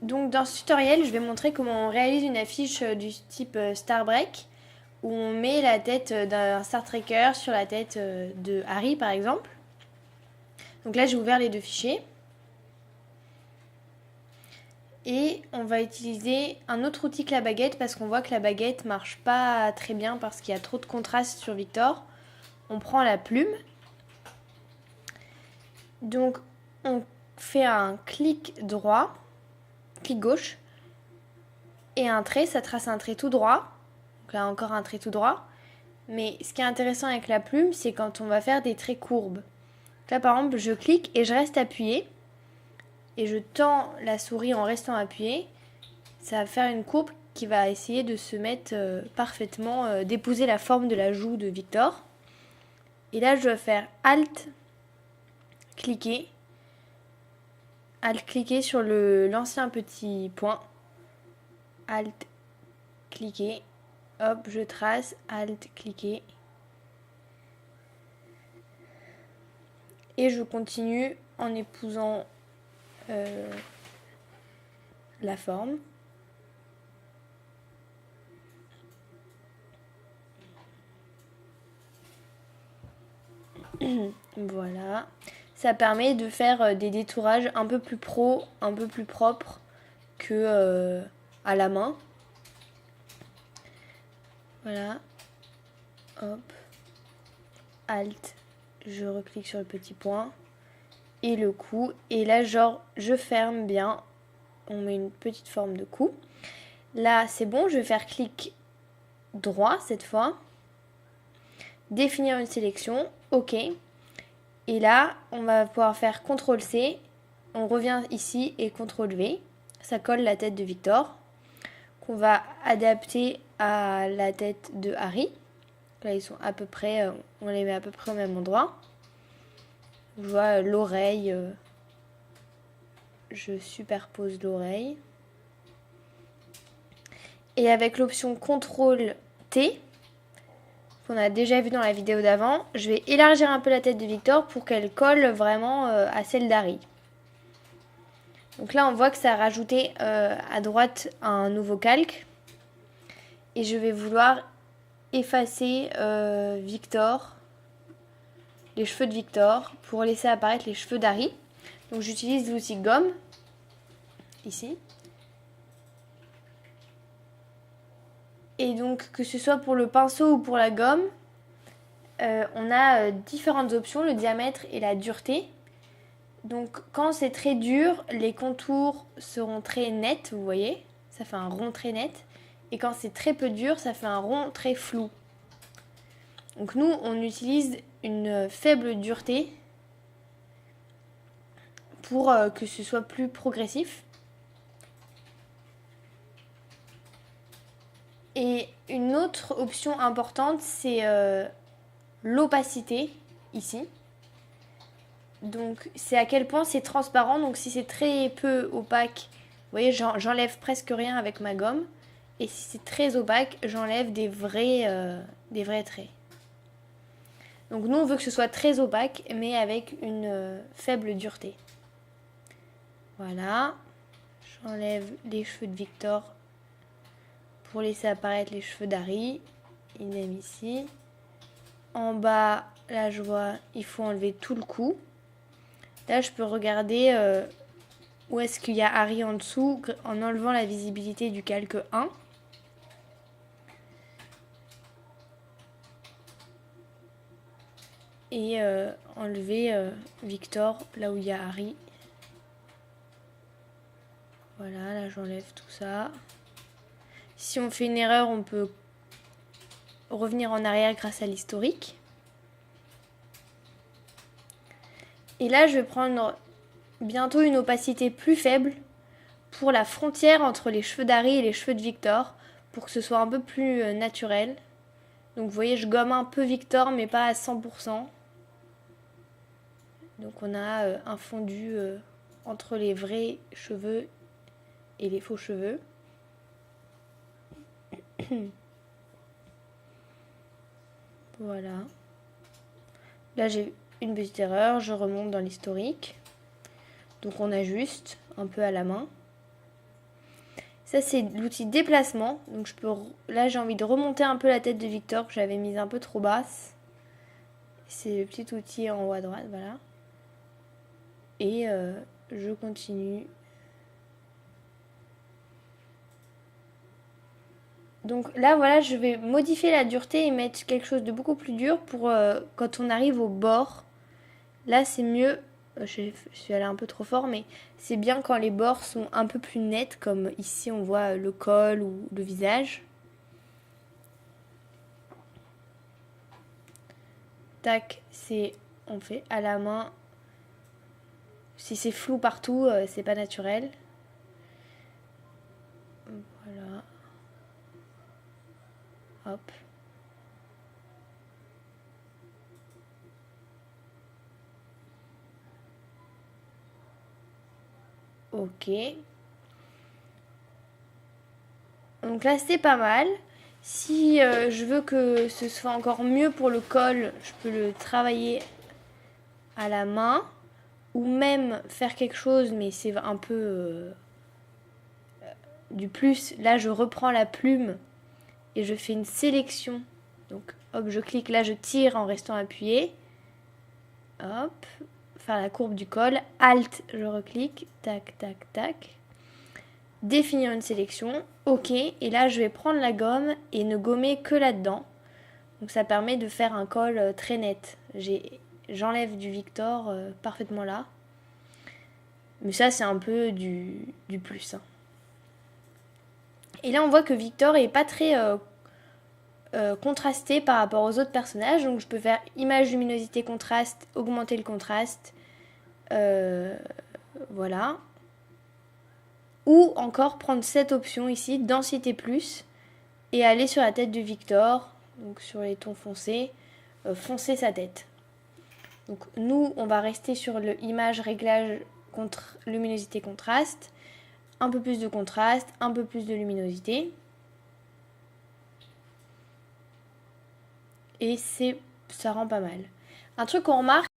Donc dans ce tutoriel, je vais montrer comment on réalise une affiche du type Star Break, où on met la tête d'un Star Trekker sur la tête de Harry par exemple. Donc là j'ai ouvert les deux fichiers. Et on va utiliser un autre outil que la baguette parce qu'on voit que la baguette marche pas très bien parce qu'il y a trop de contraste sur Victor. On prend la plume. Donc on fait un clic droit, clic gauche, et un trait, ça trace un trait tout droit. Donc là encore un trait tout droit. Mais ce qui est intéressant avec la plume, c'est quand on va faire des traits courbes. Donc là par exemple, je clique et je reste appuyée. Et je tends la souris en restant appuyée. Ça va faire une courbe qui va essayer de se mettre parfaitement, d'épouser la forme de la joue de Victor. Et là, je vais faire Alt, cliquer. Alt, cliquer sur l'ancien petit point. Alt, cliquer. Hop, je trace. Alt, cliquer. Et je continue en épousant la forme. Voilà. Ça permet de faire des détourages un peu plus pro, un peu plus propres que à la main. Voilà. Hop. Alt. Je reclique sur le petit point. Et le cou. Et là, genre, je ferme bien. On met une petite forme de cou. Là, c'est bon. Je vais faire clic droit cette fois. Définir une sélection. OK. Et là, on va pouvoir faire CTRL-C. On revient ici et CTRL-V. Ça colle la tête de Victor. Qu'on va adapter à la tête de Harry. Là, ils sont à peu près, on les met à peu près au même endroit. Je vois l'oreille. Je superpose l'oreille. Et avec l'option CTRL-T, qu'on a déjà vu dans la vidéo d'avant, je vais élargir un peu la tête de Victor pour qu'elle colle vraiment à celle d'Harry. Donc là, on voit que ça a rajouté à droite un nouveau calque. Et je vais vouloir effacer Victor, les cheveux de Victor, pour laisser apparaître les cheveux d'Harry. Donc j'utilise l'outil gomme, ici. Et donc, que ce soit pour le pinceau ou pour la gomme, on a différentes options, le diamètre et la dureté. Donc, quand c'est très dur, les contours seront très nets, vous voyez. Ça fait un rond très net. Et quand c'est très peu dur, ça fait un rond très flou. Donc nous, on utilise une faible dureté pour que ce soit plus progressif. Et une autre option importante, c'est l'opacité, ici. Donc c'est à quel point c'est transparent. Donc si c'est très peu opaque, vous voyez, j'enlève presque rien avec ma gomme. Et si c'est très opaque, j'enlève des vrais traits. Donc nous, on veut que ce soit très opaque, mais avec une faible dureté. Voilà. J'enlève les cheveux de Victor pour laisser apparaître les cheveux d'Harry. Idem ici. En bas, là je vois, il faut enlever tout le cou. Là, je peux regarder où est-ce qu'il y a Harry en dessous en enlevant la visibilité du calque 1. Et enlever Victor là où il y a Harry. Voilà, là j'enlève tout ça. Si on fait une erreur, on peut revenir en arrière grâce à l'historique. Et là, je vais prendre bientôt une opacité plus faible pour la frontière entre les cheveux d'Harry et les cheveux de Victor, pour que ce soit un peu plus naturel. Donc vous voyez, je gomme un peu Victor, mais pas à 100%. Donc on a un fondu entre les vrais cheveux et les faux cheveux. Voilà. Là j'ai une petite erreur, je remonte dans l'historique. Donc on ajuste un peu à la main. Ça, c'est l'outil déplacement. Donc, là, j'ai envie de remonter un peu la tête de Victor, que j'avais mise un peu trop basse. C'est le petit outil en haut à droite, voilà. Et je continue. Donc là, voilà, je vais modifier la dureté et mettre quelque chose de beaucoup plus dur pour quand on arrive au bord. Là, c'est mieux. Je suis allée un peu trop fort, mais c'est bien quand les bords sont un peu plus nets, comme ici on voit le col ou le visage. Tac, on fait à la main. Si c'est flou partout, c'est pas naturel. Voilà. Hop. Ok. Donc là, c'est pas mal. Si je veux que ce soit encore mieux pour le col, je peux le travailler à la main. Ou même faire quelque chose, mais c'est un peu du plus. Là, je reprends la plume et je fais une sélection. Donc, hop, je clique, là, je tire en restant appuyé. Hop, faire la courbe du col. Alt, je reclique. Tac, tac, tac. Définir une sélection. OK. Et là, je vais prendre la gomme et ne gommer que là-dedans. Donc, ça permet de faire un col très net. J'enlève du Victor parfaitement là. Mais ça, c'est un peu du plus. Hein. Et là, on voit que Victor est pas très contrasté par rapport aux autres personnages. Donc, je peux faire image, luminosité, contraste, augmenter le contraste. Voilà. Ou encore prendre cette option ici, densité plus, et aller sur la tête de Victor, donc sur les tons foncés, foncer sa tête. Donc, nous, on va rester sur le image, réglage, luminosité, contraste. Un peu plus de contraste, un peu plus de luminosité. Et ça rend pas mal. Un truc qu'on remarque,